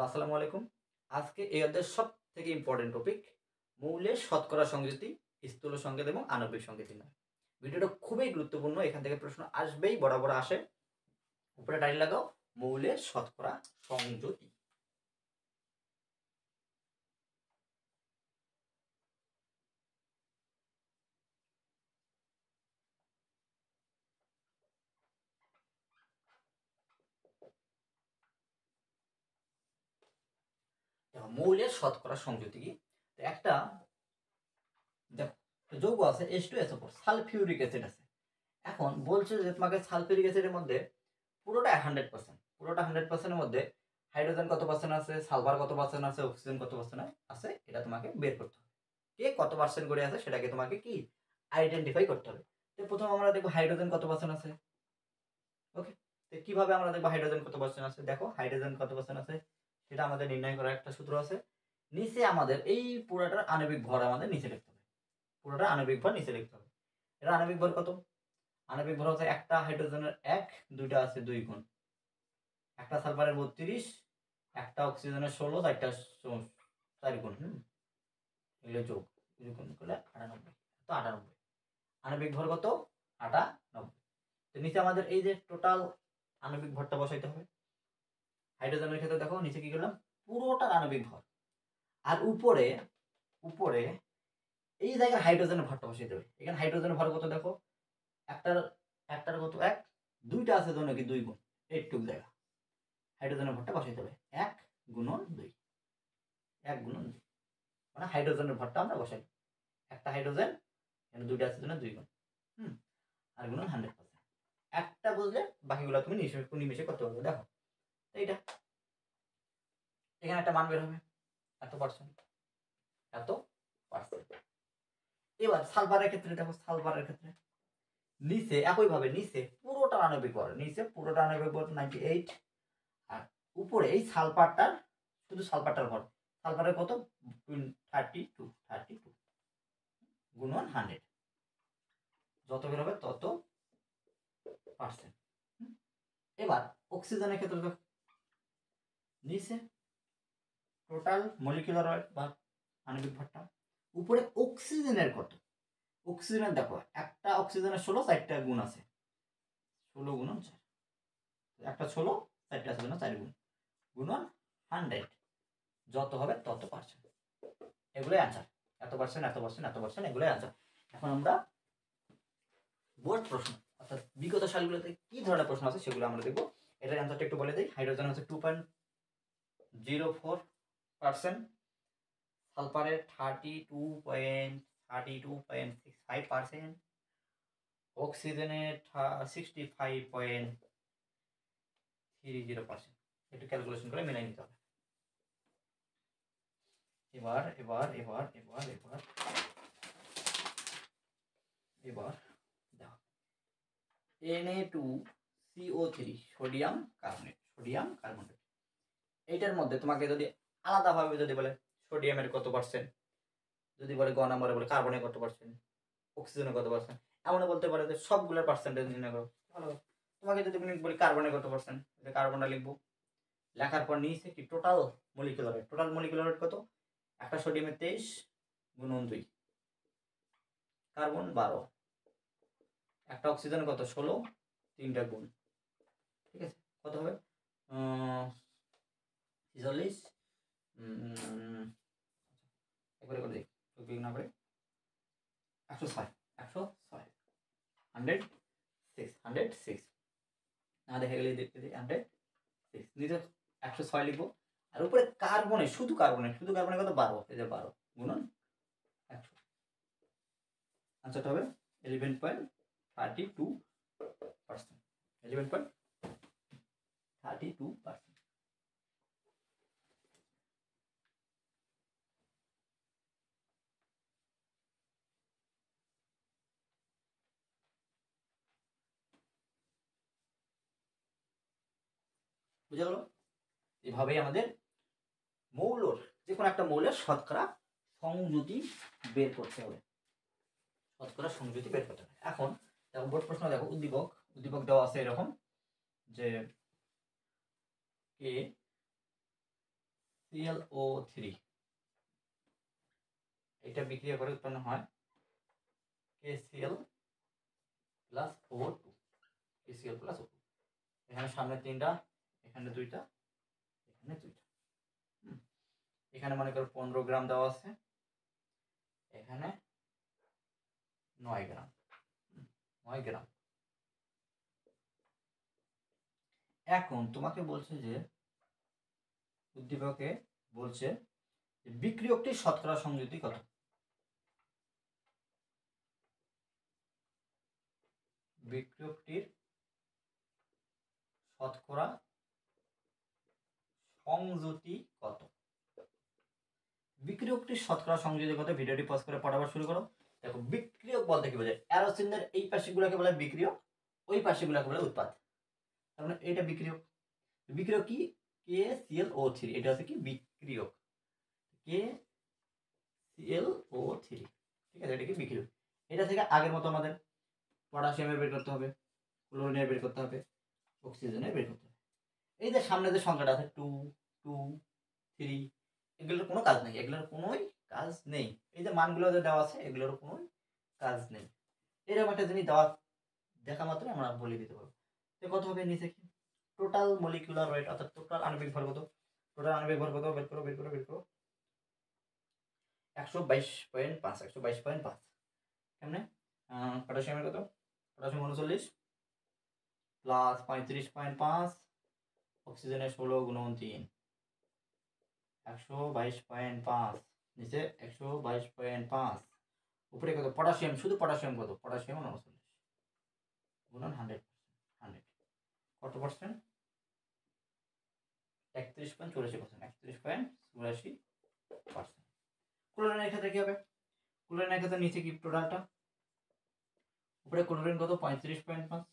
Hello, আসসালামু আলাইকুম। আজকে এই অধ্যায়ের সবথেকে ইম্পোর্টেন্ট টপিক মৌলের শতকরা সংযুতি, স্থূল সংকেত এবং আণবিক সংকেত নির্ণয়। ভিডিওটা খুবই গুরুত্বপূর্ণ। এখান থেকে প্রশ্ন আসবেই, বরাবর আসে। উপরে টাইটেল লাগাও, মৌলের শতকরা সংযুতি। দেখো, মৌলের শতকরা সংযুতি কি? একটা দেখো যৌগ আছে H2SO4, সালফিউরিক অ্যাসিড আছে। এখন বলছে যে তোমাকে সালফিউরিক অ্যাসিডের মধ্যে পুরোটা 100%, পুরোটা 100%-এর মধ্যে হাইড্রোজেন কত পার্সেন্ট আছে, সালফার কত পার্সেন্ট আছে, অক্সিজেন কত পার্সেন্ট আছে, এটা তোমাকে বের করতে হবে। কে কত পার্সেন্ট করে আছে সেটাকে তোমাকে কি আইডেন্টিফাই করতে হবে। তো প্রথম আমরা দেখবো হাইড্রোজেন কত পার্সেন্ট আছে। ওকে, তো কিভাবে আমরা দেখবো হাইড্রোজেন কত পার্সেন্ট আছে? দেখো হাইড্রোজেন কত পার্সেন্ট আছে সেটা আমাদের নির্ণয় করার একটা সূত্র আছে। নিচে আমাদের এই পুরোটার আণবিক ভর আমাদের নিচে লিখতে হবে, পুরোটা আণবিক ভর নিচে লিখতে হবে। এটা আণবিক ভর কত? আণবিক ভর হচ্ছে একটা হাইড্রোজেনের 1, দুইটা আছে 2 গুণ, একটা সালফারের 32, একটা অক্সিজেনের 16, চারটা 4 গুণ। এগুলো যোগ গুণ করলে 98, তো 98 আণবিক ভর কত? 98। তো নিচে আমাদের এই যে টোটাল আণবিক ভরটা বসাইতে হবে। হাইড্রোজেনের ক্ষেত্রে দেখো নিচে কি করলাম, পুরোটার আণবিক ভর, আর উপরে উপরে এই জায়গায় হাইড্রোজেনের ভরটা বসাইতে হবে। এখানে হাইড্রোজেনের ভর কত দেখো, একটার কত 1, দুইটা আছে জন্য কি 2 গুণ, এইটুক জায়গা হাইড্রোজেনের ভরটা বসাইতে হবে 1 গুণন 2, 1 গুণন 2, মানে হাইড্রোজেনের ভরটা আমরা বসাই। একটা হাইড্রোজেন, এখানে দুইটা আছে জন্য 2 গুণ, আর গুণন 100%। একটা বুঝলে বাকিগুলো তুমি নিমিশে করতে পারবে। দেখো এইটা, এখানে একটা মান বের হবে, এত পার্সেন্ট, এত পার্সেন্ট। এবার সালফারের ক্ষেত্রে দেখো, সালফারের ক্ষেত্রে নিচে একইভাবে নিচে পুরোটা আণবিক ভর, নিচে পুরোটা আণবিক ভর 98, আর উপরে এই সালফারটার, শুধু সালফারটার ভর, সালফারের কত 32 গুণন 100, যত বের হবে তত পার্সেন্ট। এবার অক্সিজেনের ক্ষেত্রে দেখো, নিচে টোটাল মলিকুলার ওয়েট বা আণবিক ভরটা, উপরে অক্সিজেনের কত, অক্সিজেনের দেখো একটা অক্সিজেনের 16, চারটা গুণ আছে, 16 গুণন 4, একটা 16, চারটা আছে জন্য 4 গুণ, গুণন 100, যত হবে তত পার্সেন্ট। এগুলোই আনসার, এত পার্সেন্ট, এত পার্সেন্ট, এত পার্সেন্ট, এগুলোই আনসার। এখন আমরা বোর্ড প্রশ্ন অর্থাৎ বিগত সালগুলোতে কি ধরনের প্রশ্ন আছে সেগুলো আমরা দেখবো। এটার অ্যান্সারটা একটু বলে দিই। হাইড্রোজেন হচ্ছে 2.04%, সালফারের 32.65%, অক্সিজেনের 65.30%। একটু ক্যালকুলেশন করে মিলাই নিতে হবে। এবার এবার এবার এবার এবার এবার দেখো, Na2CO3 sodium carbonate, sodium carbonate, এইটার মধ্যে তোমাকে যদি আলাদাভাবে যদি বলে সোডিয়ামের কত পার্সেন্ট, যদি বলে গ নাম্বারে বলে কার্বনের কত পার্সেন্ট, অক্সিজেনের কত পার্সেন্ট, এমন বলতে পারে যে সবগুলোর পার্সেন্টেজ নির্ণয় করো। ভালো, তোমাকে যদি বলি কার্বনের কত পার্সেন্ট, কার্বনটা লিখবো। লেখার পর নিচে কি total molecular rate, total molecular rate কত, একটা সোডিয়ামের 23 গুণন 2, কার্বন 12, একটা অক্সিজেন কত 16, 3টা গুণ, ঠিক আছে, কত হবে 46, একবারে করে দিই না করে 106, 106 না দেখে গেলে দেখতে দিই 106, নিচে 106 লিখবো, আর উপরে কার্বনে, শুধু কার্বনে কত 12, এই যে 12 গুণন 100, আনসারটা হবে 11.32%, 11.32%। বুঝে গেল? এভাবেই আমাদের মৌলর, যে কোনো একটা মৌলের শতকরা সংযুতি বের করতে হবে, শতকরা সংযুতি বের করতে হবে। এখন দেখো বোর্ড প্রশ্ন, দেখো উদ্দীপক দেওয়া আছে এরকম যে ClO3 এটা বিক্রিয়া করে উৎপন্ন হয় KCl plus O2 KCl plus O2 এখানে সামনে 3টা এখানে 2টা এখানে 2টা এখানে মনে করো 15 গ্রাম দেওয়া আছে এখানে 9 গ্রাম 9 গ্রাম এখন তোমাকে বলছে যে উদ্দীপকে বলছে যে বিক্রিয়কটির শতকরা সংযুতি কত বিক্রিয়কটির শতকরা সংযুতি কত বিক্রিয়কটির শতকরা সংযুতি কত ভিডিওটি পজ করে পড়াবার শুরু করো দেখো বিক্রিয়ক বলতে কি বোঝায় অ্যারো চিহ্নের এই পাশেগুলোকে বলে বিক্রিয়ক ওই পাশেগুলোকে বলে উৎপাদ তার মানে এটা বিক্রিয়ক বিক্রিয়ক কি KClO3 এটা হচ্ছে কি বিক্রিয়ক KClO3 ঠিক আছে এটা কি বিক্রিয়ক এটা থেকে আগের মতো আমাদের পটাশিয়ামের বের করতে হবে ক্লোরিনের বের করতে হবে অক্সিজেনের বের করতে হবে এই যে সামনে যে সংখ্যাটা আছে 2 2 3 এগুলোর কোনো কাজ নেই এগুলোর কোনোই কাজ নেই এই যে মানগুলো যে দেওয়া আছে এগুলোর কোনোই কাজ নেই এরকম একটা জিনিস দেওয়া দেখা মাত্র আমরা বলে দিতে পারবো তো কত হবে নিচে কি টোটাল মলিকুলার ওয়েট অর্থাৎ টোটাল আণবিক ভর কত টোটাল আণবিক ভর কত বের করো 122.5 122.5 কেমনে পটাশিয়ামের কত পটাশিয়াম 39 প্লাস 35.5 অক্সিজেনের 16 গুণন 3 122.5 নিচে 122.5 উপরে কত পটাশিয়াম শুধু পটাশিয়াম কত পটাশিয়াম 39 গুণন 100 কত পার্সেন্ট 31.84% ক্লোরিনের ক্ষেত্রে কি হবে ক্লোরিনের ক্ষেত্রে নিচে কি টোটালটা উপরে ক্লোরিন কত 35.5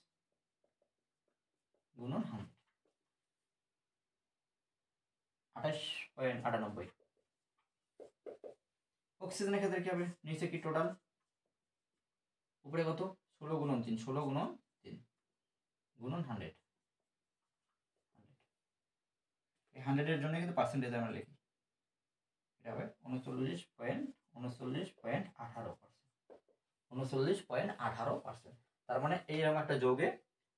গুণন 100 28.98 অক্সিজেনের ক্ষেত্রে কি হবে নিচে কি টোটাল উপরে কত 16 গুণন 3 গুণন 100 100 এর জন্য কিন্তু পার্সেন্টেজ আমরা লিখি এটা হবে 39.18% তার মানে এইরকম একটা যৌগে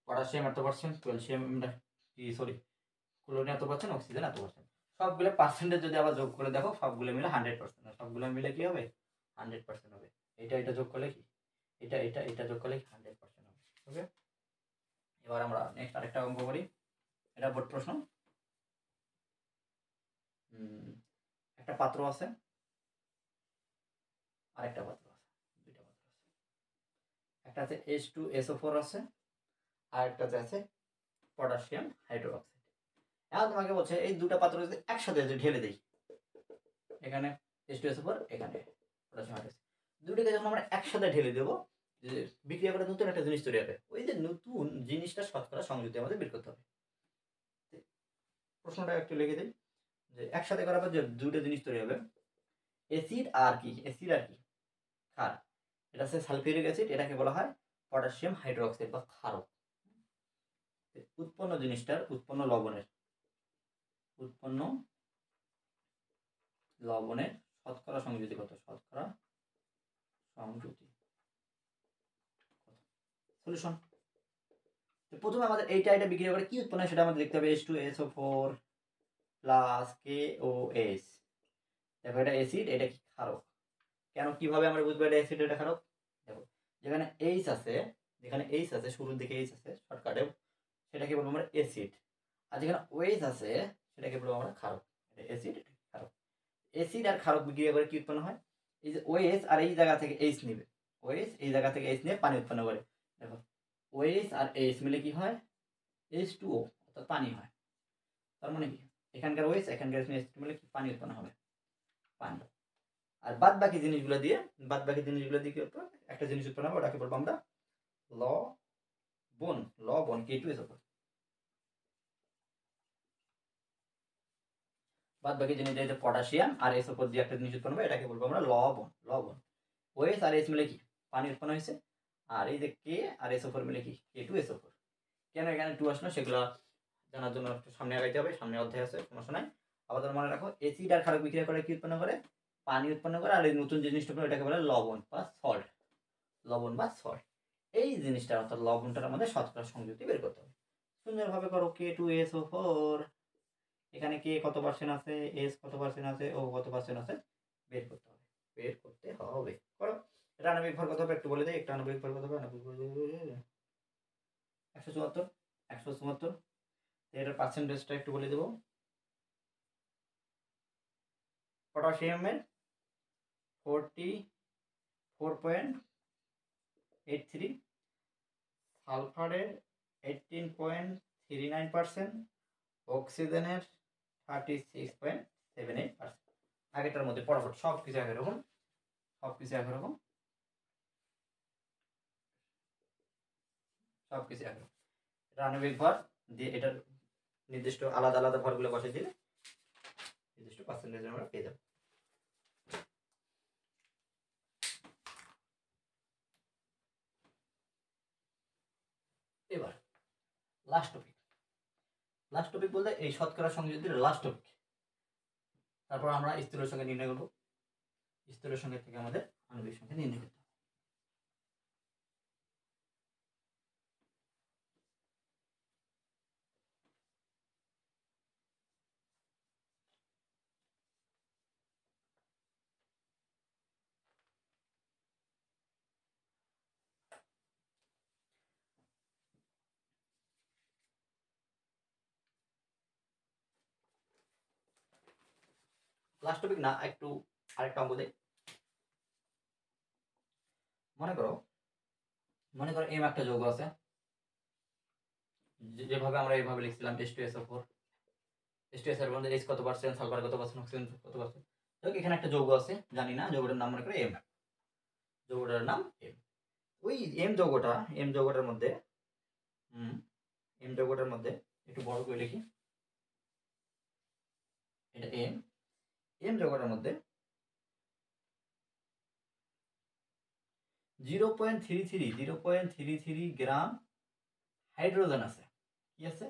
পটাশিয়াম এত পার্সেন্ট ক্যালসিয়াম ক্লোরিন এত পার্সেন্ট অক্সিজেন এত পার্সেন্ট সবগুলো পার্সেন্টেজ যদি আবার যোগ করে দেখো সবগুলো মিলে 100% সবগুলো মিলে কি হবে 100% হবে এটা যোগ করলে কি এটা যোগ করলে 100% হবে ওকে এবার আমরা নেক্সট আরেকটা অঙ্ক করি এটা বোর্ড প্রশ্ন একটা পাত্র আছে আরেকটা পাত্র আছে দুইটা পাত্র আছে একটা আছে H2SO4 আছে আর একটা আছে পটাশিয়াম হাইড্রোক্সাইড এখন তোমাকে বলছে এই দুটো পাত্র যদি একসাথে ঢেলে দেই এখানে H2SO4 এখানে পটাশিয়াম হাইড্রোক্সাইড দুটোকে যখন আমরা একসাথে ঢেলে দেবো যে বিক্রিয়া করে নতুন একটা জিনিস তৈরি হবে ওই যে নতুন জিনিসটা শতকরা সংযুতি আমাদের বের করতে হবে প্রশ্নটা একটু লিখে দিই যে একসাথে করার পর যে দুটো জিনিস তৈরি হবে অ্যাসিড আর কি ক্ষার এটা হচ্ছে সালফিউরিক অ্যাসিড এটাকে বলা হয় পটাশিয়াম হাইড্রোক্সাইড বা ক্ষারক উৎপন্ন জিনিসটার উৎপন্ন লবণের শতকরা সংযুতি কত শতকরা সংযুতি সলিউশন প্রথমে আমাদের এটা বিক্রিয়া করে কি উৎপন্ন হয় সেটা আমাদের দেখতে হবে H2SO4 প্লাস KOH দেখো এটা অ্যাসিড এটা কি ক্ষারক কেন কিভাবে আমরা বুঝবো এটা অ্যাসিড এটা ক্ষারক দেখো যেখানে H আছে শুরুর দিকে H আছে শর্টকাটে সেটাকে বলবো আমরা অ্যাসিড আর যেখানে OH আছে সেটাকে বলবো আমরা ক্ষারক এটা অ্যাসিড এটা ক্ষারক অ্যাসিড আর ক্ষারক বিক্রিয়া করে কি উৎপন্ন হয় এই যে OH আর এই জায়গা থেকে H নেবে OH এই জায়গা থেকে H নিয়ে পানি উৎপন্ন করে দেখো OH আর H মিলে কি হয় H2O অর্থাৎ পানি হয় তার মানে কি এখানকার OH এখানকার H মিলে কি পানি উৎপন্ন হবে পানি আর বাদ বাকি জিনিসগুলো দিয়ে কি উৎপন্ন একটা জিনিস উৎপন্ন হবে ওটাকে বলবো আমরা লবণ K2SO4 বাদ বাকি জিনিস দিয়ে পটাশিয়াম আর SO4 দিয়ে একটা জিনিস উৎপন্ন হবে এটাকে বলবো আমরা লবণ OH আর H মিলে কি পানি উৎপন্ন হয়েছে আর এই যে K আর SO4 মিলে কি K2SO4 কেন এখানে 2 আসলো সেগুলো জানার জন্য একটু সামনে আগাইতে হবে সামনে অধ্যায় আছে সমস্যা নাই আবার মনে রাখো অ্যাসিড আর ক্ষারক বিক্রিয়া করে কি উৎপন্ন করে? পানি উৎপন্ন করে। আর এই নতুন জিনিসটা এটাকে বলে লবণ বা সল্ট। লবণ বা সল্ট এই জিনিসটা অর্থাৎ লবণটার মধ্যে শতকরা সংযুক্তি বের করতে হবে। সুন্দরভাবে করো। K2SO4 এখানে কে কত পার্সেন্ট আছে, এস কত পার্সেন্ট আছে, ও কত পার্সেন্ট আছে বের করতে হবে। করো। এটা আণবিক ভর কত হবে একটু বলে দেই। একটা আণবিক ভর কত হবে? 174। এটার পার্সেন্টেজটা একটু বলে দেবো। পটাশিয়ামের 44.83, সালফারের 18.39%, অক্সিজেনের 36.78%। আগেটার মধ্যে পরপর সব কিছু একরকম। এটা আণবিক ভর দিয়ে এটার নির্দিষ্ট আলাদা আলাদা ভরগুলো বসে দিলে নির্দিষ্ট পার্সেন্টেজ আমরা পেয়ে যাব। এবার লাস্ট টপিক বলতে এই শতকরা সংযুক্তির লাস্ট টপিক। তারপর আমরা স্থূলের সংখ্যা নির্ণয় করব। স্থূলের সংখ্যা থেকে আমাদের আণবিক সংখ্যা নির্ণয় করতে হবে। লাস্ট টপিক না, একটু আরেকটা অঙ্ক দেই। মনে করো এম একটা যৌগ আছে, যেভাবে আমরা এইভাবে লিখছিলাম H2SO4। H2SO4 মধ্যে H কত পার্সেন্ট, সালফার কত পার্সেন্ট, অক্সিজেন কত পার্সেন্ট। এখানে একটা যৌগ আছে, জানি না যৌগটার নাম মনে করে এম। যৌগটার নাম এম। ওই এম যৌগটার মধ্যে একটু বড় করে লিখি। এটা এম যৌগটার মধ্যে 0.33 গ্রাম হাইড্রোজেন আছে। কি আছে?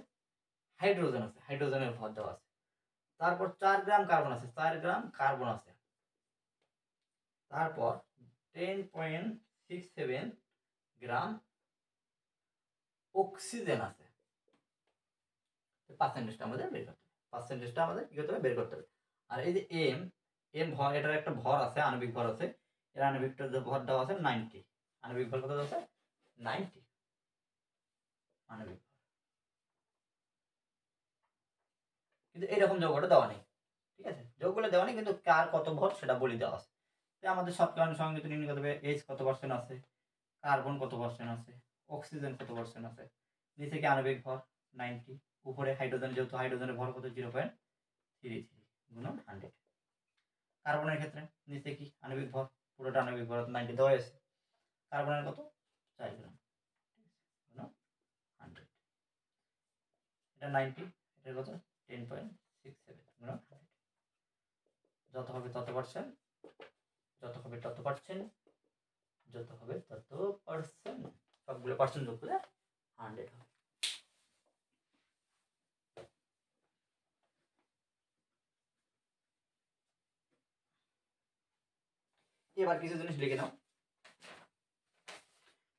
হাইড্রোজেন আছে। হাইড্রোজেনের ভর দেওয়া আছে। তারপর 4 গ্রাম কার্বন আছে। তারপর 10.67 গ্রাম অক্সিজেন আছে। পার্সেন্টেজটা আমাদের বের করতে হবে। আর এই যে এম ভর, এটার একটা ভর আছে, আণবিক ভর আছে। এর আণবিকটার ভর দেওয়া আছে 90। আণবিক ভর কত আছে? 90 আণবিক ভর। কিন্তু এরকম যৌগটা দেওয়া নেই। ঠিক আছে, যৌগগুলো দেওয়া নেই, কিন্তু কার কত ভর সেটা বলে দেওয়া আছে। আমাদের শতকরা সংযুক্তি নির্ণয় করতে হবে। H কত পার্সেন্ট আছে, কার্বন কত পার্সেন্ট আছে, অক্সিজেন কত পার্সেন্ট আছে। নিচে কি আণবিক ভর 90, উপরে হাইড্রোজেন, যেহেতু হাইড্রোজেনের ভর কত 0.33 গুণন 100। কার্বনের ক্ষেত্রে নিচে কি আণবিক ভর, পুরোটা আণবিক ভর 90 দেওয়া আছে। কার্বনের কত 4 গ্রাম 100। এটা 90, এটা কত 10.67 গুণন 100। যত হবে তত পার্সেন্ট, সবগুলো পার্সেন্ট যোগ করে 100 হবে। এবার কিছু জিনিস লিখে নাও,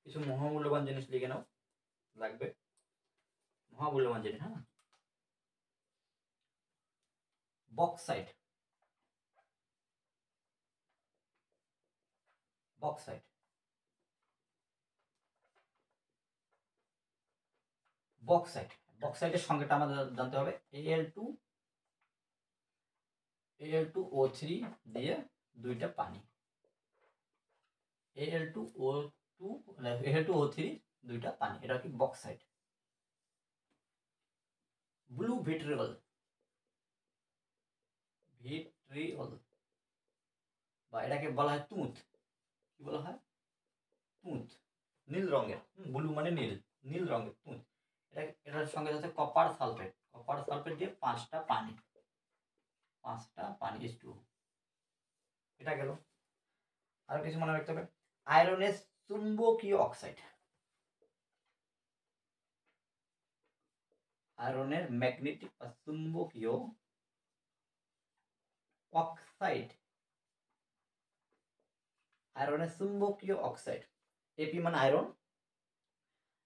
কিছু মহামূল্যবান জিনিস লিখে নাও, লাগবে মহামূল্যবান জিনিস। হ্যাঁ, বক্সাইট বক্সাইটের সংখ্যাটা আমাদের জানতে হবে। Al2O3 দিয়ে দুইটা পানি, Al2O3 দুইটা পানি, এটা কি বক্সাইট। ব্লু ভিট্রিয়ল বা এটাকে বলা হয় তুঁত। কি বলা হয়? তুঁত, নীল রঙের। ব্লু মানে নীল রঙের তুঁত। এটার সঙ্গে আছে কপার সালফেট দিয়ে 5টা পানি H2O। এটা গেল। আর কিছু মনে রাখতে হবে, আয়রনের চুম্বকীয় অক্সাইড, আয়রনের ম্যাগনেটিক বা চুম্বকীয় অক্সাইড, আয়রনের চুম্বকীয় অক্সাইড। এপি মানে আয়রন,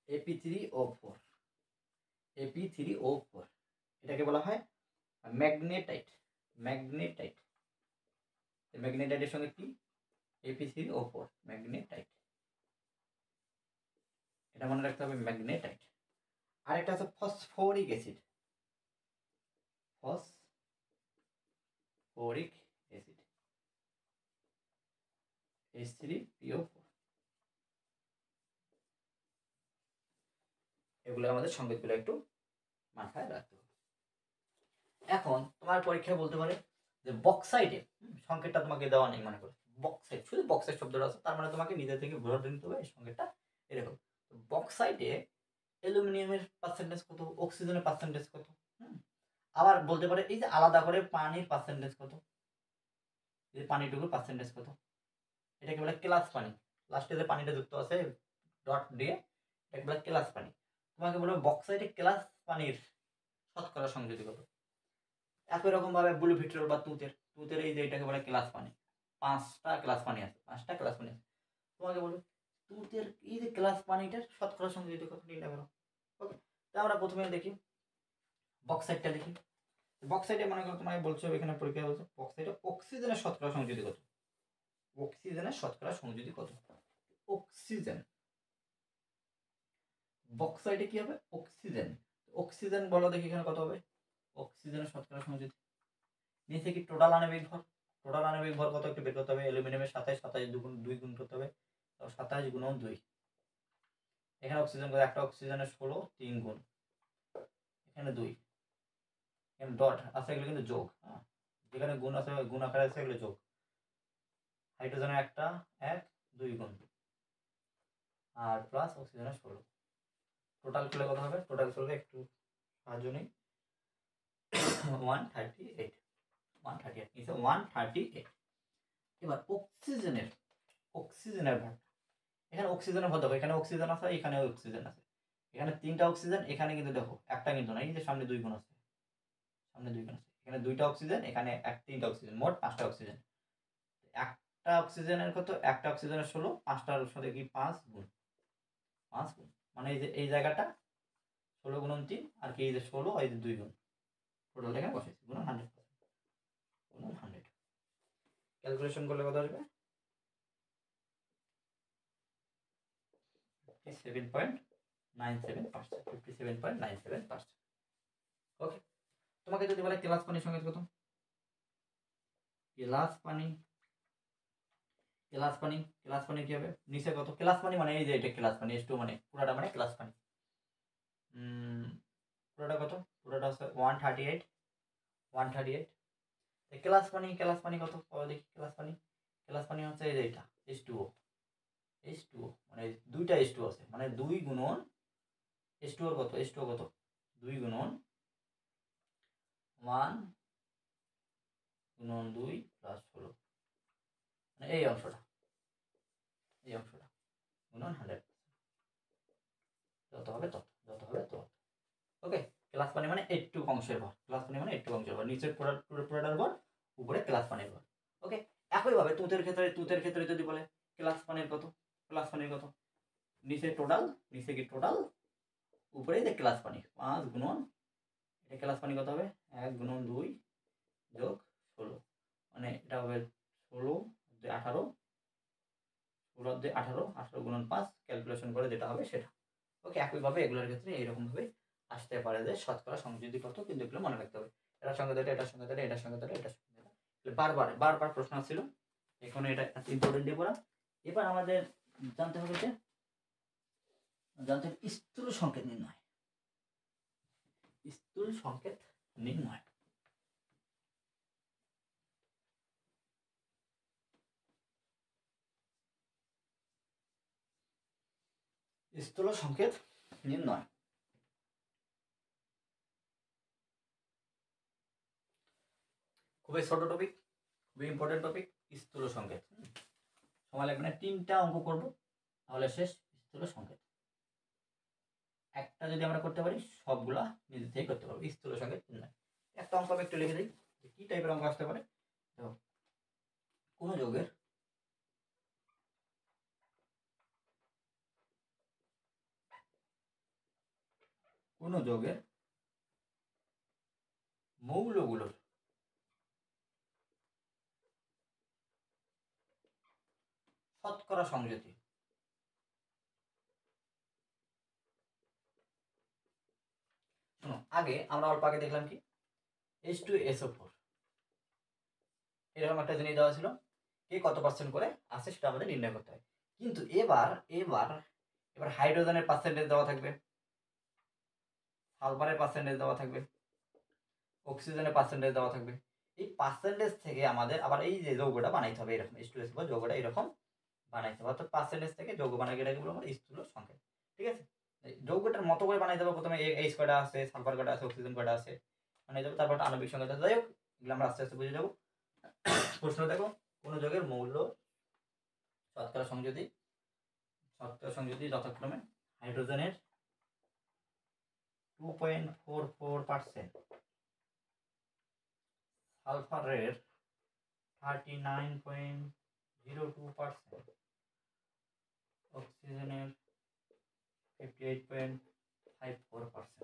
Ap3O4, Ap3O4 এটাকে বলা হয় ম্যাগনেটাইট। ম্যাগনেটাইট, ম্যাগনেটাইটের সঙ্গে কি Ap3O4 ম্যাগনেটাইট, এটা মনে রাখতে হবে ম্যাগনেটাইট। আর একটা আছে phosphoric acid, phosphoric acid H3PO4। এগুলো আমাদের সংকেতগুলো একটু মাথায় রাখতে হবে। এখন তোমার পরীক্ষায় বলতে পারে যে বক্সাইডে, সংকেতটা তোমাকে দেওয়া নেই মনে করো, বক্সাইড, শুধু বক্সাইড শব্দটা আছে, তার মানে তোমাকে নিজে থেকে ভরে নিতে হবে এই সংকেতটা এরকম। বক্সাইডে অ্যালুমিনিয়ামের পার্সেন্টেজ কত, অক্সিজেনের পার্সেন্টেজ কত। আবার বলতে পারে এই যে আলাদা করে পানির পার্সেন্টেজ কত, এই যে পানিটুকুর পার্সেন্টেজ কত, এটাকে বলে ক্লাস পানি। লাস্টে যে পানিটা যুক্ত আছে ডট দিয়ে, এটাকে বলে ক্লাস পানি। তোমাকে বলবে বক্সাইডে ক্লাস পানির শতকরা সংযোজিত কত। একই রকম ভাবে ব্লু ভিট্রিয়ল বা তুতের এই যে এটাকে বলে ক্লাস পানি, 5টা ক্লাস পানি আছে, 5টা ক্লাস পানি আছে। তোমাকে বলবে তুতের এই যে ক্লাস পানিটার শতকরা সংযোজিত কত নির্ণয় করো। ওকে, তো আমরা প্রথমে দেখি বক্সাইডটা দেখি। বক্সাইডে মনে করো তোমাকে বলছো, এখানে পরীক্ষা বলছে বক্সাইডে অক্সিজেনের শতকরা সংযোজিত কত, অক্সিজেনের শতকরা সংযোজিত কত। অক্সিজেন, বক্সাইডে কি হবে অক্সিজেন, অক্সিজেন বলো দেখি এখানে কত হবে, অক্সিজেনের শতকরা সংযোজিত। নিচে কি টোটাল আণবিক ভর, টোটাল আণবিক ভর কত একটু বের করতে হবে। অ্যালুমিনিয়ামের 27, 27 2 গুণ করতে হবে, 27 গুণন 2। এখানে অক্সিজেন কত, একটা অক্সিজেনের 16, 3 গুণ, এখানে 2, এখানে ডট আছে, এগুলো কিন্তু যোগ। হ্যাঁ, যেখানে গুণ আছে গুণ আকারে আছে এগুলো যোগ। হাইড্রোজেনের একটা 1, 2 গুণ, আর প্লাস অক্সিজেনের 16। টোটাল করলে কত হবে, টোটাল করলে একটু সাহায্য নেই, 138, 138 নিচে 138। এবার অক্সিজেনের ভর, এখানে অক্সিজেনের ভর দেখো, এখানে অক্সিজেন আছে, এখানে অক্সিজেন আছে, এখানে 3টা অক্সিজেন, এখানে কিন্তু দেখো একটা কিন্তু না, এই যে সামনে 2 গুণ আছে, সামনে 2 গুণ আছে, এখানে 2টা অক্সিজেন, এখানে 3টা অক্সিজেন, মোট 5টা অক্সিজেন। একটা অক্সিজেনের কত, একটা অক্সিজেনের 16, 5টার সাথে কি 5 গুণ, 5 গুণ, মানে এই যে এই জায়গাটা 16 গুণন 3, আর কি এই যে 16, এই যে 2 গুণ, টোটাল এখানে বসাইছি গুণন 100%, গুণন 100। ক্যালকুলেশন করলে কত আসবে, 57.97%, 57.97%। ওকে, তোমাকে যদি বলে ক্লাস পানির সংকেত কত, ক্লাস পানি কি হবে, নিচে কত, ক্লাস পানি মানে এই যে এটা ক্লাস পানি, H2 মানে পুরাটা মানে ক্লাস পানি। পুরোটা কত, পুরোটা হচ্ছে 138। ক্লাস পানি কত দেখি, ক্লাস পানি হচ্ছে এই যে এটা H2O, মানে 2টা H2 আছে, মানে 2 গুণন H2O কত, 2 গুণন 1 গুণন 2 প্লাস 16, মানে এই অংশটা গুণন 100, যত হবে তত। ওকে, ক্লাস পানি মানে একটু অংশের ভর, নিচের পুরোটার ভর, উপরে ক্লাস পানির ভর। ওকে, একইভাবে তুতের ক্ষেত্রে যদি বলে ক্লাস পানির কত, নিচে কি টোটাল, উপরে যে ক্লাস পানি 5 গুণন, এটা ক্লাস পানি কত হবে 1 গুণন 2 যোগ 16, মানে এটা হবে 16 2 18, 16 2 18, 18 গুণন 5, ক্যালকুলেশন করে যেটা হবে সেটা। ওকে, একইভাবে এগুলোর ক্ষেত্রে এইরকম ভাবে আসতে পারে যে শতকরা সংযোজিত কত, কিন্তু এগুলো মনে রাখতে হবে, এটার সঙ্গে এটার সঙ্গে এটার সঙ্গে এটার সঙ্গে বারবার প্রশ্ন ছিল, এখন এটা ইম্পর্টেন্ট দিয়ে পড়া। এবার আমাদের জানতে হবে যে স্থূল সংকেত নির্ণয়। স্থূল সংকেত নির্ণয়, স্থূল সংকেত নির্ণয়। খুবই ছোট টপিক, খুবই ইম্পর্টেন্ট টপিক, স্থূল সংকেত। সময় লাগবে না, 3টা অঙ্ক করব তাহলে শেষ। স্থূল সংকেত একটা যদি আমরা করতে পারি, সবগুলা নিজে থেকে করতে পারবো। স্থূল সংকেত নির্ণয়, একটা অঙ্ক আমি একটু লিখে দিই, কি টাইপের অঙ্ক আসতে পারে। তো কোনো যৌগের মৌলগুলোর শতকরা সংযুতি আগে আমরা অল্প আগে দেখলাম কি H2SO4 এরকম একটা জিনিস দেওয়া ছিল, কে কত পার্সেন্ট করে আছে সেটা আমাদের নির্ণয় করতে হয়। কিন্তু এবার হাইড্রোজেনের পার্সেন্টেজ দেওয়া থাকবে, সালফারের পার্সেন্টেজ দেওয়া থাকবে, অক্সিজেনের পার্সেন্টেজ দেওয়া থাকবে। এই পার্সেন্টেজ থেকে আমাদের আবার এই যে যৌগটা বানাইতে হবে, এরকম H2SO4 যৌগটা এরকম বানাইতে হবে। অর্থাৎ পার্সেন্টেজ থেকে যৌগ বানাই গেলে এগুলো আমার স্থূল সংকেত। ঠিক আছে, যৌগটার মতো করে বানাই দেবো। প্রথমে H কয়টা আছে, সালফার কয়টা আছে, অক্সিজেন কয়টা আছে বানাই দেবো, তারপর আণবিক সংকেত। যাই হোক, এগুলো আমরা আস্তে আস্তে বুঝে যাবো। প্রশ্ন দেখো, কোন যৌগের মৌল শতকরা সংযুতি যথাক্রমে হাইড্রোজেনের 2.44%, সালফারের 39.02%, অক্সিজেনের 58.54%।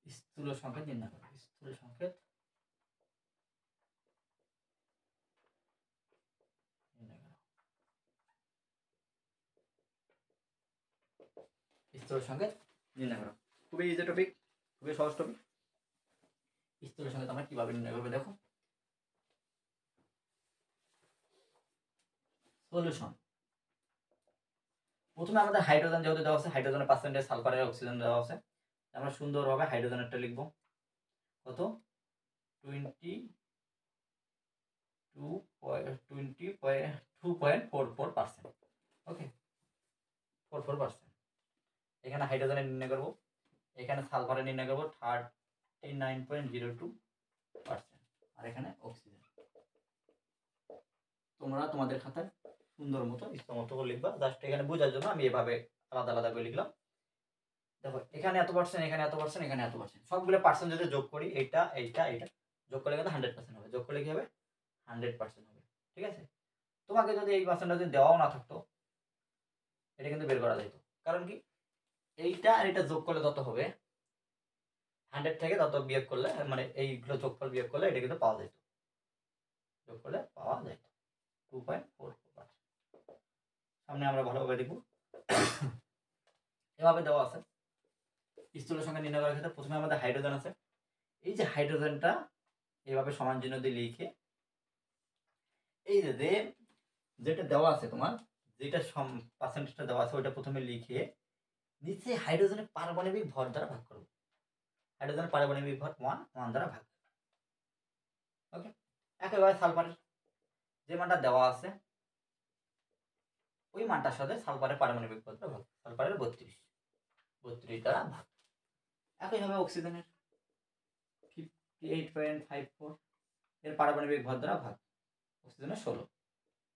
স্থূল সংকেত নির্ণয় করো। স্থূল সংকেত নির্ণয় করো। খুবই ইজি টপিক, খুবই সহজ টপিক। স্থূল সংকেত আমরা কিভাবে নির্ণয় করবে দেখো। সলিউশন, প্রথমে আমাদের হাইড্রোজেন যেহেতু দেওয়া আছে, হাইড্রোজেনের পার্সেন্টেজ, সালফারের, অক্সিজেন দেওয়া আছে। আমরা সুন্দরভাবে হাইড্রোজেনেরটা লিখবো। কত? 22.44%। ওকে, 44%। এখানে হাইড্রোজেনের নির্ণয় করবো, এখানে সালফারের নির্ণয় করবো 39.02%, আর এখানে অক্সিজেন। তোমরা তোমাদের খাতায় সুন্দর মতো ইচ্ছা মতো করে লিখবা। জাস্ট এখানে বোঝার জন্য আমি এভাবে আলাদা আলাদা করে লিখলাম। দেখো, এখানে এত পার্সেন্ট, এখানে এত পার্সেন্ট, এখানে এত পার্সেন্ট, সবগুলো পার্সেন্ট যদি যোগ করি, এইটা যোগ করলে কিন্তু 100% হবে। যোগ করলে কি হবে? 100% হবে। ঠিক আছে, তোমাকে যদি এই পার্সেন্টটা যদি দেওয়াও না থাকতো, এটা কিন্তু বের করা যেত। কারণ কি, এইটা আর এটা যোগ করলে তত হবে, 100 থেকে তত বিয়োগ করলে, মানে এইগুলো যোগফল বিয়োগ করলে এটা কিন্তু পাওয়া যেত। যোগ করলে পাওয়া যায় 2.44%। সামনে আমরা ভালোভাবে দেখব। এভাবে দেওয়া আছে। স্থূল সংখ্যা নির্ণয় করার ক্ষেত্রে প্রথমে আমাদের হাইড্রোজেন আছে। এই যে হাইড্রোজেনটা এভাবে সমান চিহ্ন দিয়ে লিখে, এই যে যেটা দেওয়া আছে তোমার, যেটা পার্সেন্টেজটা দেওয়া আছে ওইটা প্রথমে লিখে নিচে হাইড্রোজেনের পারমাণবিক ভর দ্বারা ভাগ করব। হাইড্রোজেনের পারমাণবিক ভর 1 দ্বারা ভাগ। ওকে, একেবারে সালফারের যে মানটা দেওয়া আছে ওই মানটার সাথে সালফারের পারমাণবিক ভর দ্বারা ভাগ। সালফারের 32 দ্বারা ভাগ। একইভাবে অক্সিজেনের 58.54, এর পারমাণবিক ভর দ্বারা ভাগ। অক্সিজেনের 16,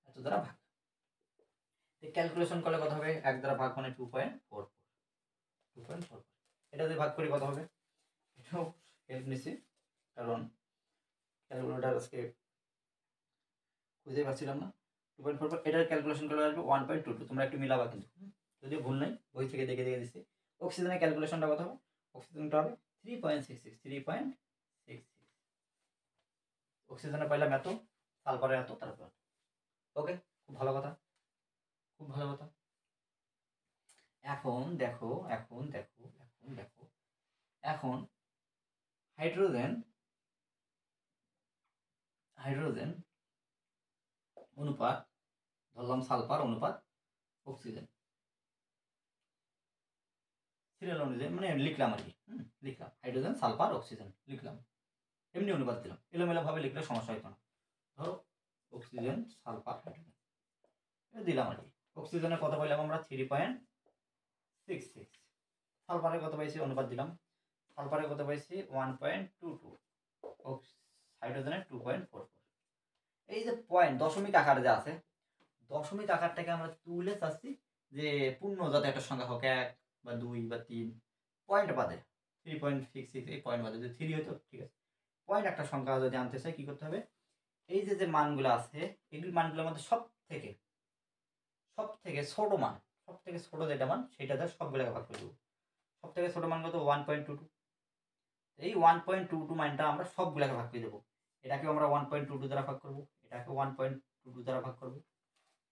এত দ্বারা ভাগ। ক্যালকুলেশন করলে কত হবে? 1 দ্বারা ভাগ মানে 2.44। এটা যদি ভাগ করি কত হবে? এটাও হেল্প নিচ্ছি, কারণ ক্যালকুলেটর আজকে খুঁজে পাচ্ছিলাম না। 2.44 এটার ক্যালকুলেশন করলে আসবে 1.22। তোমরা একটু মিলাবা কিন্তু, যদিও ভুল নাই, বই থেকে দেখে দিচ্ছি। অক্সিজেনের ক্যালকুলেশনটা কত হবে? অক্সিজেনটা হবে 3.66। অক্সিজেনের পাইলাম এত, সালফারের এত, তারপর ওকে, খুব ভালো কথা, খুব ভালো কথা। এখন দেখো এখন হাইড্রোজেন অনুপাত ধরলাম, সালফার অনুপাত অক্সিজেন, সিরিয়াল অনুযায়ী মানে লিখলাম আর কি। লিখলাম হাইড্রোজেন, সালফার, অক্সিজেন লিখলাম, এমনি অনুপাত দিলাম। এলোমেলো ভাবে লিখলে সমস্যা হইতো না। ধরো অক্সিজেন, সালফার, হাইড্রোজেন দিলাম আর কি। অক্সিজেনের কত পাইলাম আমরা? 3.66। সালফারের কত পাইছি? অনুপাত দিলাম। সালফারের কত পাইছি? 1.22। হাইড্রোজেনের 2.44। এই যে পয়েন্ট দশমিক আকার যে আছে, দশমিক আকারটাকে আমরা তুলে চাচ্ছি যে পূর্ণ যাতে একটা সংখ্যা হোক, 1 বা 2 বা 3 পয়েন্ট বাদে, 3.66 এই পয়েন্ট বাদে যদি 3 হইতো ঠিক আছে। পয়েন্ট একটা সংখ্যা যদি আনতে চাই কি করতে হবে? এই যে মানগুলো আছে এগুলি মানগুলোর মধ্যে সব থেকে ছোট মান, সব থেকে ছোট যেটা মান সেটা দ্বারা সবগুলোকে ভাগ করে দেবো। সব থেকে ছোট মান কত 1.22। এই 1.22 মানটা আমরা সবগুলোকে ভাগ করে দেবো। এটাকে আমরা 1.22 দ্বারা ভাগ করবো, এটাকে 1.22 দ্বারা ভাগ করবো,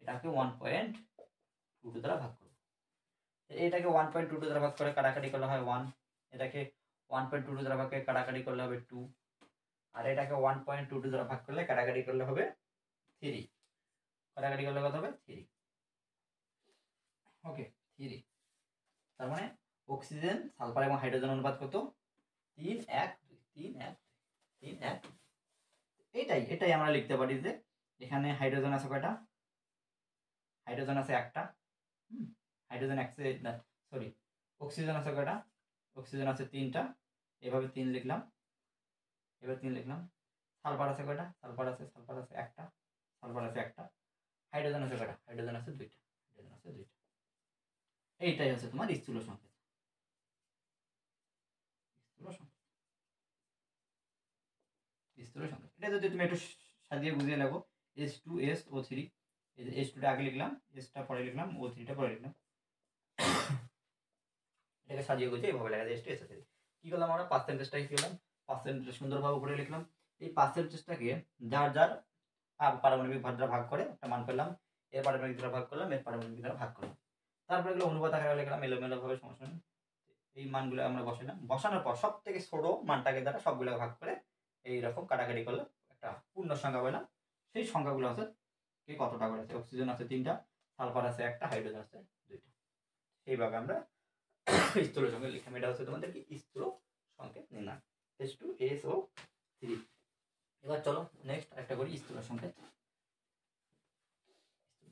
এটাকে 1.22 দ্বারা ভাগ করবো। এটাকে 1.22 দ্বারা ভাগ করে কাটাকাটি করলে হয় 1, এটাকে 1.22 দ্বারা ভাগ করে কাটাকাটি করলে হবে 2, আর এটাকে 1.22 দ্বারা ভাগ করলে কাটাকাটি করলে হবে 3, কাটাকাটি করলে কত হবে 3। ওকে 3। তার মানে অক্সিজেন সালফার এবং হাইড্রোজেন অনুপাত কত 3:1:2 3:1:2 এটাই আমরা লিখতে পারি যে এখানে হাইড্রোজেন আছে কয়টা, হাইড্রোজেন আছে একটা, হাইড্রোজেন অক্সিজেন আছে কয়টা, অক্সিজেন আছে 3টা, এভাবে 3 লিখলাম, এবার 3 লিখলাম। সালফার আছে কয়টা, সালফার আছে একটা, সালফার আছে একটা। হাইড্রোজেন আছে কয়টা, হাইড্রোজেন আছে 2টা, হাইড্রোজেন আছে 2টা। এইটাই হচ্ছে তোমার স্থূল সংকেত। এটা যদি তুমি একটু সাজিয়ে বুঝিয়ে লাগো H2SO3, এই যে H2টা আগে লিখলাম, H টা পরে লিখলাম, O3টা পরে লিখলাম। এটাকে সাজিয়ে গুছিয়ে এইভাবে লেখা যায় H2SO3। কি করলাম আমরা পার্সেন্টেজটা কি করলাম, পার্সেন্টেজ সুন্দরভাবে উপরে লিখলাম। এই পার্সেন্টেজটাকে যার যার পারমাণবিক ভাগ দ্বারা ভাগ করে একটা মান পেলাম, এর পারমাণবিক দ্বারা ভাগ করলাম, এর পারমাণবিক দ্বারা ভাগ করলাম। তারপরে এগুলো অনুপাত আকারে লিখলাম এলোমেলোভাবে, সমস্যা নেই। এই মানগুলো আমরা বসালাম, বসানোর পর সব থেকে ছোট মানটাকে দ্বারা সবগুলো ভাগ করে এইরকম কাটাকাটি করলে একটা পূর্ণ সংখ্যা পেলাম। সেই সংখ্যাগুলো আছে কে কতটা করে আছে, অক্সিজেন আছে 3টা, সালফার আছে একটা, হাইড্রোজেন আছে 2টা। এইভাবে আমরা স্থূল সংকেত লিখলাম। এটা হচ্ছে তোমাদের কি স্থূল সংকেত নির্ণয় H2SO3। এবার চলো নেক্সট একটা করি স্থূল সংকেত।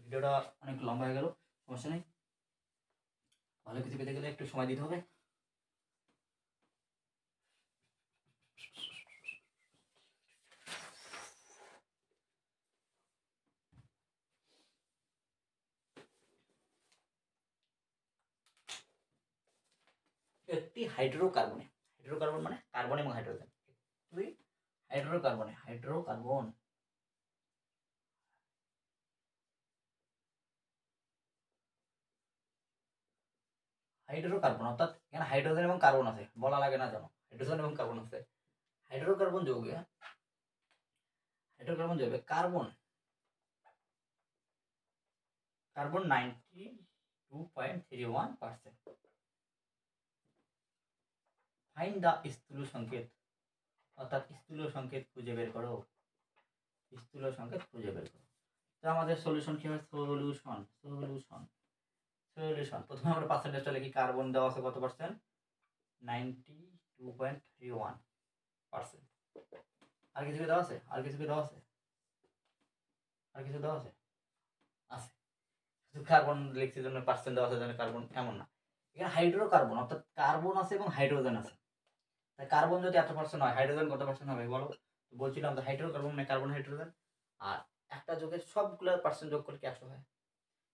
ভিডিওটা অনেক লম্বা হয়ে গেল, সমস্যা নেই, ভালো কিছু পেতে গেলে একটু সময় দিতে হবে। একটি হাইড্রোকার্বন মানে কার্বন এবং হাইড্রোজেন, দুই হাইড্রোকার্বন অর্থাৎ এখানে হাইড্রোজেন এবং কার্বন আছে, বলা লাগে না জানো, হাইড্রোজেন এবং কার্বন আছে। হাইড্রোকার্বন যৌগে কার্বন 92.31%। ফাইন্ড দা স্থূল সংকেত, অর্থাৎ স্থূল সংকেত খুঁজে বের করো, স্থূল সংকেত খুঁজে বের করো। তো আমাদের সলিউশন কি হয়, সলিউশন প্রথমে আমরা পার্সেন্টেজটা লিখি। কার্বন দেওয়া আছে কত পার্সেন্ট, 92.31%। আর কিছু দেওয়া আছে, আর কিছু দেওয়া আছে আছে, শুধু কার্বন লিখছি জন্য পার্সেন্ট দেওয়া আছে জন্য কার্বন এমন না। এখানে হাইড্রোকার্বন অর্থাৎ কার্বন আছে এবং হাইড্রোজেন আছে। তাই কার্বন যদি 100% হয়, হাইড্রোজেন কত পার্সেন্ট হবে বলো? বলছিলাম তো হাইড্রোকার্বন মানে কার্বন হাইড্রোজেন, আর একটা যোগের সবগুলো পার্সেন্ট যোগ করলে কি 100 হয়,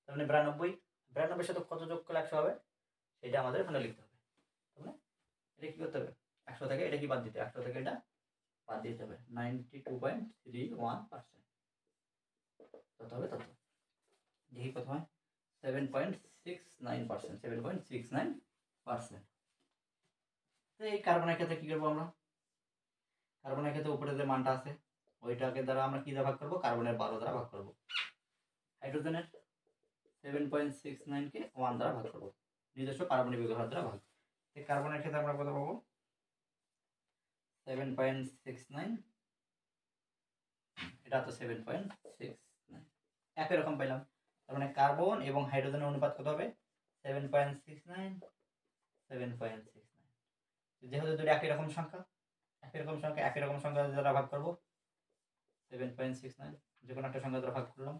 তার মানে 92 সাথে কত যোগ করলে 100 হবে সেটা আমাদের এখানে লিখতে হবে। তাহলে এটা কি করতে হবে, 100 থেকে এটা কি বাদ দিতে হবে, 100 থেকে এটা বাদ দিতে হবে। 92.31% কত হবে, তত দেখি কত হয়, 7.69%। তো এই কার্বনের ক্ষেত্রে কি করবো আমরা, কার্বনের ক্ষেত্রে উপরে যে মানটা আছে ওইটাকে দ্বারা আমরা কি দ্বারা ভাগ করবো, কার্বনের 12 দ্বারা ভাগ করবো। হাইড্রোজেনের 7.69 কে 1 দ্বারা ভাগ করবো, নিজস্ব পারমাণবিক ব্যবহার দ্বারা ভাগ। কার্বনের ক্ষেত্রে আমরা কত পাবো, 7.69, এটা তো 7.69 একই রকম পাইলাম। তার মানে কার্বন এবং হাইড্রোজেনের অনুপাত কত হবে, 7.69। যেহেতু দুটো একই রকম সংখ্যা দ্বারা ভাগ করবো, 7.69 যে কোনো একটা সংখ্যা দ্বারা ভাগ করলাম,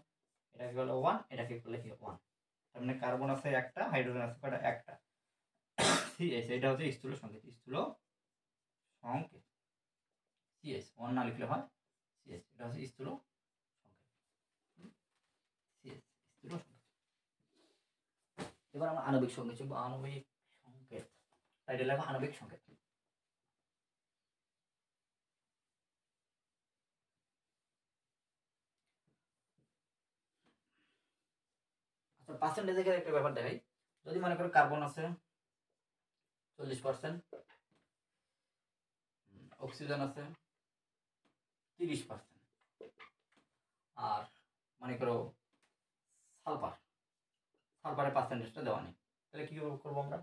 এটাকে হলো 1, এটাকে করলে কি 1। তার মানে কার্বন আছে একটা, হাইড্রোজেন আছে কয়টা, একটা। সিএস, এটা হচ্ছে স্থূল সংকেত, সিএস 1 না লিখলে হয় সিএস, এটা হচ্ছে স্থূল সংকেত, সিএস স্থূল সংকেত। এবার আমরা আণবিক সংকেত শিখবো, আণবিক সংকেত, টাইটেল লাগবে আণবিক সংকেত। পার্সেন্টেজের একটা ব্যাপার দেখাই। যদি মনে করো কার্বন আছে 40%, অক্সিজেন আছে 30%, আর মনে করো সালফারের পার্সেন্টেজটা দেওয়া নেই, তাহলে কি করবো আমরা?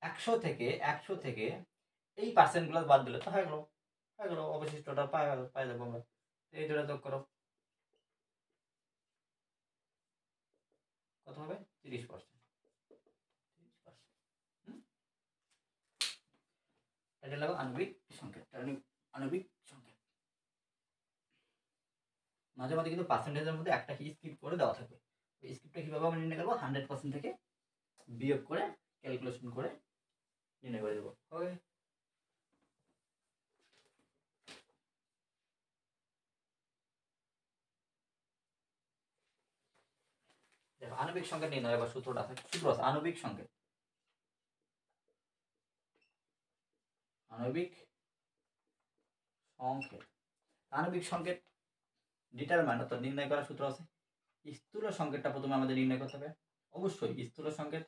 100 থেকে এই পার্সেন্টগুলো বাদ দিলে তো হয়ে গেল অবশিষ্টটা পাই যাবো আমরা। এই দুটো যোগ করো, কত হবে? 30%। এটা হলো আণবিক সংকেত। মাঝে মাঝে কিন্তু পার্সেন্টেজের মধ্যে একটা কি স্কিপ করে দেওয়া থাকবে। এই স্কিপটা কিভাবে আমরা নির্ণয় করবো? 100% থেকে বিয়োগ করে ক্যালকুলেশন করে নির্ণয় করে দেবো। ওকে, দেখো আণবিক সংকেত নির্ণয় বা সূত্রটা আছে, সূত্র আছে আণবিক সংকেত। আণবিক সংকেত ডিটারমাইন অর্থাৎ নির্ণয় করার সূত্র আছে। স্থূল সংকেতটা প্রথমে আমাদের নির্ণয় করতে হবে, অবশ্যই স্থূল সংকেত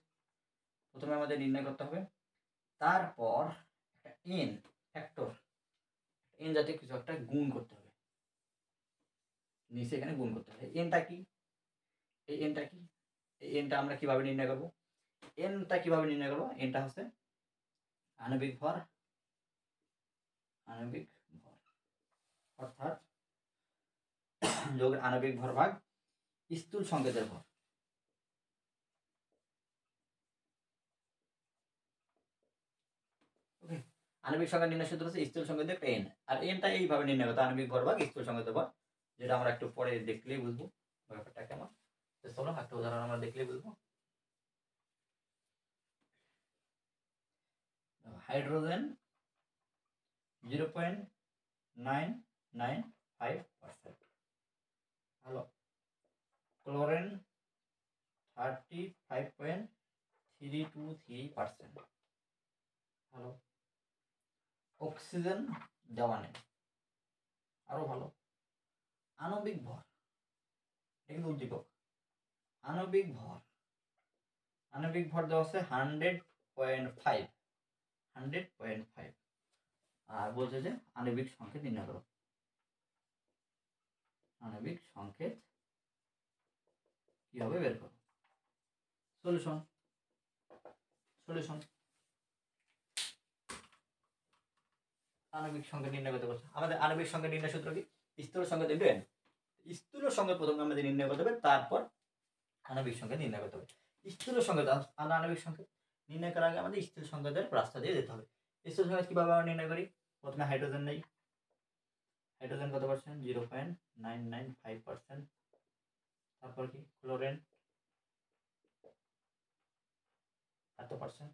প্রথমে আমাদের নির্ণয় করতে হবে। তারপর একটা এন ফ্যাক্টর, এন জাতীয় কিছু একটা গুণ করতে হবে, নিচে এখানে গুণ করতে হবে। এনটা কি? এই এনটা আমরা কিভাবে নির্ণয় করব? এনটা হচ্ছে আণবিক ভর অর্থাৎ যৌগের আণবিক ভর ভাগ স্থূল সংকেতের ভর। ওকে, আণবিক সংকেত নির্ণয় সূত্র হচ্ছে স্থূল সংকেতের একটা এন, আর এনটা এইভাবে নির্ণয় করতে আণবিক ভর ভাগ স্থূল সংকেতের ভর, যেটা আমরা একটু পরে দেখলেই বুঝবো ব্যাপারটা কেমন। চলো একটা উদাহরণ আমরা দেখলেই বুঝবো। Hydrogen 0.995%, hello. Chlorine 35.323%, hello. Oxygen দেওয়া নেই, আরো ভালো। আণবিক ভর, এটা উদ্দীপক। আণবিক ভর দেওয়া আছে 100.5, আর বলছে যে আণবিক সংকেত নির্ণয় করো। আণবিক সংকেত কিভাবে বের করো? সলিউশন আণবিক সংকেত নির্ণয় করতে বলছে। আমাদের আণবিক সংকেত নির্ণয় সূত্র কি? স্থূল সংকেত ইনটু এন। স্থূল সংকেত প্রথমে আমাদের নির্ণয় করতে হবে, তারপর আণবিক সংকেত নির্ণয় করতে হবে। স্থূল সংকেত আণবিক সংকেত নির্ণয় করার আগে আমাদের স্থূল সংকেতের রাস্তা দিয়ে যেতে হবে। স্থূল সংকেত কিভাবে আমরা নির্ণয় করি? প্রথমে হাইড্রোজেন নেই, হাইড্রোজেন কত পার্সেন্ট? 0.995%। তারপর কি? ক্লোরিন এত পার্সেন্ট।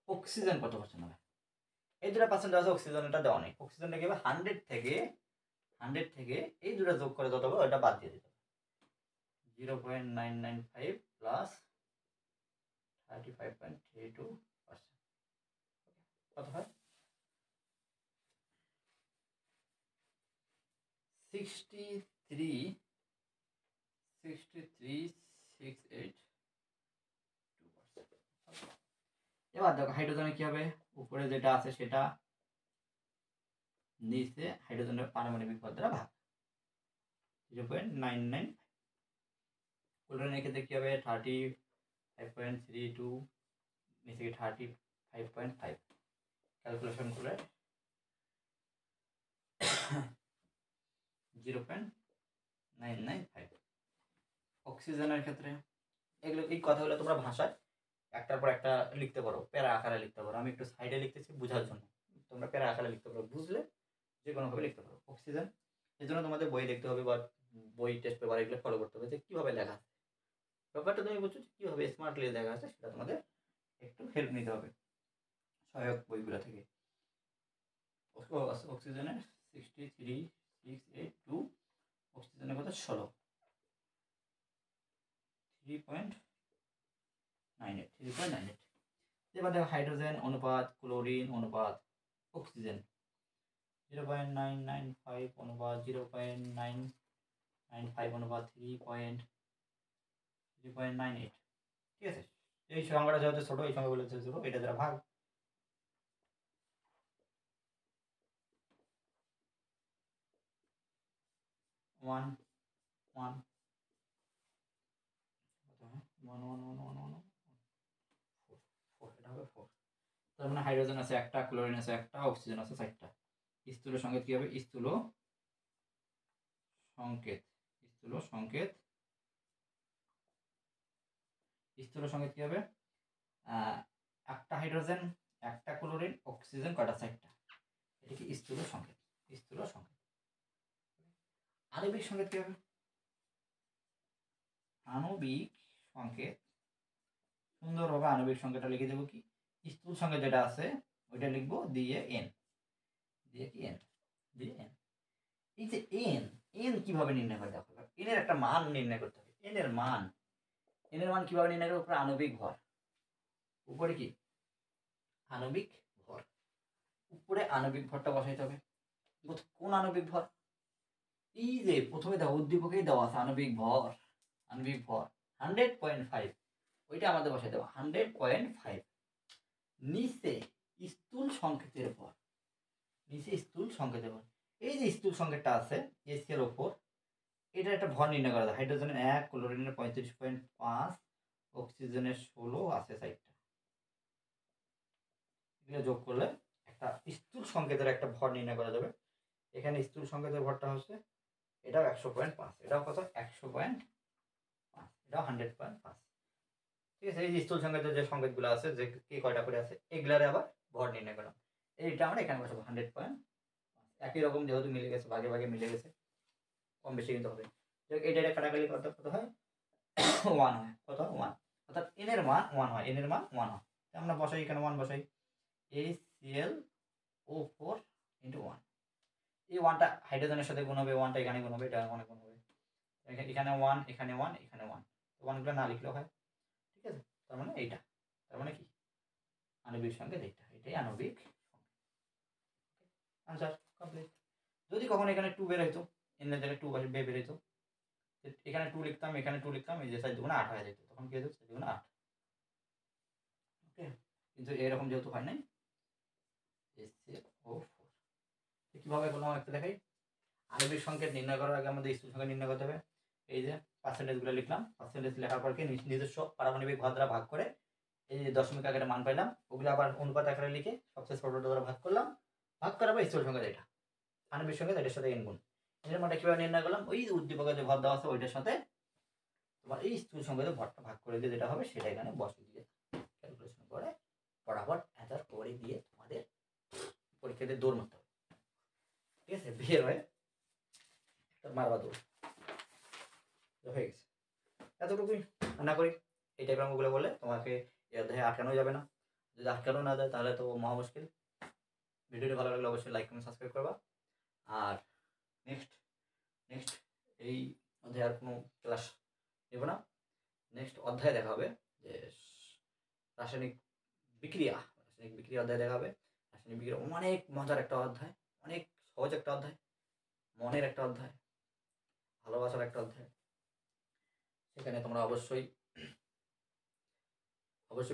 অক্সিজেন কত পার্সেন্ট হবে? এই দুটা পার্সেন্ট আছে, অক্সিজেনটা দেওয়া নেই। অক্সিজেনটা কি হবে? 100 থেকে এই দুটা যোগ করে যত হবে ওটা বাদ দিয়ে দিতে হবে। 0.995 প্লাস 35.32%, কত হয়? 63.682%। এবার দেখো হাইড্রোজেনে কি হবে? উপরে যেটা আছে সেটা নিচে হাইড্রোজেনের পারমাণবিক ভর দ্বারা ভাগ 0.99। ক্লোরিনের ক্ষেত্রে কি হবে? 35.32, নিচে 35.5। ক্যালকুলেশন করে 0.995। অক্সিজেনের ক্ষেত্রে এগুলো, এই কথাগুলো তোমরা ভাষায় একটার পর একটা লিখতে পারো, প্যারা আকারে লিখতে পারো। আমি একটু সাইডে লিখতেছি বোঝার জন্য, তোমরা প্যারা আকারে লিখতে পারো, বুঝলে যে কোনোভাবে লিখতে পারো। অক্সিজেন, এই জন্য তোমাদের বই দেখতে হবে বা বই টেস্ট পেপার এগুলো ফলো করতে হবে যে কীভাবে লেখা আছে। ব্যাপারটা তুমি বুঝছো কীভাবে স্মার্টলি লেখা আছে, সেটা তোমাদের একটু হেল্প নিতে হবে সহায়ক বইগুলো থেকে। অক্সিজেনের 63.682, অক্সিজেনের কথা 16, 3.98। এবার দেখো হাইড্রোজেন অনুপাত ক্লোরিন অনুপাত অক্সিজেন 0.995 অনুপাত 0.995 অনুপাত 3.3 3.98, ঠিক আছে। এই সংখ্যাটা যেহেতু ছোট, এই সংখ্যাগুলো হচ্ছে ছোট, এটা দ্বারা ভাগ। One one one one one one one four, এটা হবে 4। তার মানে হাইড্রোজেন আছে একটা, ক্লোরিন আছে একটা, অক্সিজেন আছে 4টা। স্থূল সংকেত কি হবে? স্থূল সংকেত, স্থূল সংকেত, স্থূল সংকেত কি হবে? একটা হাইড্রোজেন, একটা ক্লোরিন, অক্সিজেন কয়টা? 4টা। এটা কি স্থূল সংকেত, স্থূল সংকেত। আণবিক সংকেত কি হবে? আণবিক সংকেত, সুন্দরভাবে আণবিক সংকেতটা লিখে দেবো কি? স্থূল সংকেত যেটা আছে ওইটা লিখবো দিয়ে এন, দিয়ে কি এন, দিয়ে এন। এই যে এন, এন কিভাবে নির্ণয় করে? দেখো, এন এর একটা মান নির্ণয় করতে হবে। এন এর মান, এন এর মান কিভাবে নির্ণয় করবো? উপরে আণবিক ভর, উপরে কি আণবিক ভর, উপরে আণবিক ভরটা বসাইতে হবে। কোন আণবিক ভর? এই যে প্রথমে দেখো উদ্দীপকেই দেওয়া আছে আণবিক ভর, আণবিক ভর 100.5, ওইটা আমাদের বসাই দেবো 100.5। নিচে স্থূল সংকেতের ভর, নিচে স্থূল সংকেতের ভর, এই যে স্থূল সংকেতটা আছে HCl4, এটা একটা ভর নির্ণয় করা যায়। হাইড্রোজেনের 1, ক্লোরিনের 35.5, অক্সিজেনের 16 আছে 4টা। এগুলো যোগ করলে একটা স্থূল সংকেতের একটা ভর নির্ণয় করা যাবে। এখানে স্থূল সংকেতের ভরটা হচ্ছে এটাও 100.5, এটাও কত? 100.5, এটাও 100.5, ঠিক আছে। এই যে স্থূল সংকেতের যে সংকেতগুলো আছে, যে কে কয়টা করে আছে, এগুলারে আবার ভর নির্ণয় করলাম। এইটা আমরা এখানে বসাবো 100.5। একই রকম যেহেতু মিলে গেছে, ভাগে ভাগে মিলে গেছে, কম বেশি কিন্তু হবে। এটা কাটাকাটি কত কত হয়? 1 হয়। কত? 1। অর্থাৎ এন এর মান 1 হয়, এন এর মান 1 হয়। আমরা বসাই, এখানে 1 বসাই, HClO4 × 1। এই 1টা হাইড্রোজেনের সাথে গুণ হবে, 1টা এখানে গুণ হবে, এটা অনেক গুণ হবে। এখানে 1, এখানে 1, এখানে 1, 1গুলো না লিখলেও হয়, ঠিক আছে। তার মানে এইটা, তার মানে কি আণবিক সংকেত এইটা, এটাই আণবিক আনসার কমপ্লিট। যদি কখনো এখানে 2 বের হইতো, এন এর জায়গায় 2 বের হইতো, এখানে 2 লিখতাম, এখানে 2 লিখতাম, এই যে 4 দুগুণে 8 হয়ে যেত, তখন কি হতো? 4 দুগুণে 8। ওকে, কিন্তু এরকম যেহেতু হয় নাই, HClO4 কিভাবে করলাম একটু দেখাই। আণবিক সংকেত নির্ণয় করার আগে আমাদের স্থূল সংকেত নির্ণয় করতে হবে। এই যে পার্সেন্টেজগুলো লিখলাম, পার্সেন্টেজ লেখার পর কি নিজস্ব পারমাণবিক ভর দ্বারা ভাগ করে এই যে দশমিক আকারে মান পাইলাম, ওগুলো আবার অনুপাত আকারে লিখে সবচেয়ে ছোটটা দ্বারা ভাগ করলাম, ভাগ করার পর স্থূল সংকেত এটা, আণবিক সংকেত এটার সাথে এন গুণ। এর মানটা কিভাবে নির্ণয় করলাম? ওই উদ্দীপকের যে ভর দেওয়া আছে ওইটার সাথে তোমার এই স্থূল সংকেতের ভরটা ভাগ করে দিয়ে যেটা হবে সেটা এখানে বসিয়ে দিয়ে ক্যালকুলেশন করে ফটাফট অ্যান্সার করে দিয়ে তোমাদের পরীক্ষাতে দৌড় মারতে হবে, ঠিক আছে। বের হয়ে মারবা দৌড় হয়ে গেছে। এতটুকুই না করি, এই টাইপের অঙ্কগুলো বললে তোমাকে এই অধ্যায়ে আটকানো যাবে না। যদি আটকানো না যায় তাহলে তো মহা মুশকিল। ভিডিওটি ভালো লাগলে অবশ্যই লাইক কমেন্ট সাবস্ক্রাইব করবা। আর নেক্সট এই অধ্যায়ে আর কোনো ক্লাস নেব না। নেক্সট অধ্যায়ে দেখা হবে যে রাসায়নিক বিক্রিয়া অধ্যায় দেখা হবে। রাসায়নিক বিক্রিয়া অনেক মজার একটা অধ্যায়, অনেক সহজ একটা অধ্যায়, মনের একটা অধ্যায়, ভালোবাসার একটা অধ্যায়। সেখানে তোমরা অবশ্যই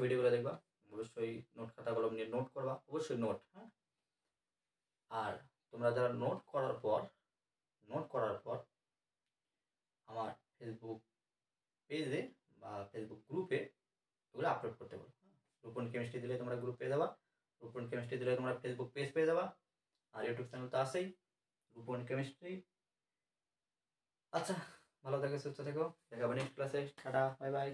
ভিডিওগুলো দেখবা, অবশ্যই নোট খাতাগুলো নিয়ে নোট করবা, অবশ্যই নোট, হ্যাঁ। আর তোমরা যারা নোট করার পর আমার ফেসবুক পেজে বা ফেসবুক গ্রুপে ওগুলো আপলোড করতে পারো। রূপন কেমিস্ট্রি দিলে তোমরা গ্রুপ পেয়ে যাবা, রূপন কেমিস্ট্রি দিলে তোমরা ফেসবুক পেজ পেয়ে যাবা, আর ইউটিউব চ্যানেল তো আছেই রূপন কেমিস্ট্রি। আচ্ছা, ভালো থেকো, সুস্থ থেকো, দেখা হবে নেক্সট ক্লাসে। Tata, bye bye.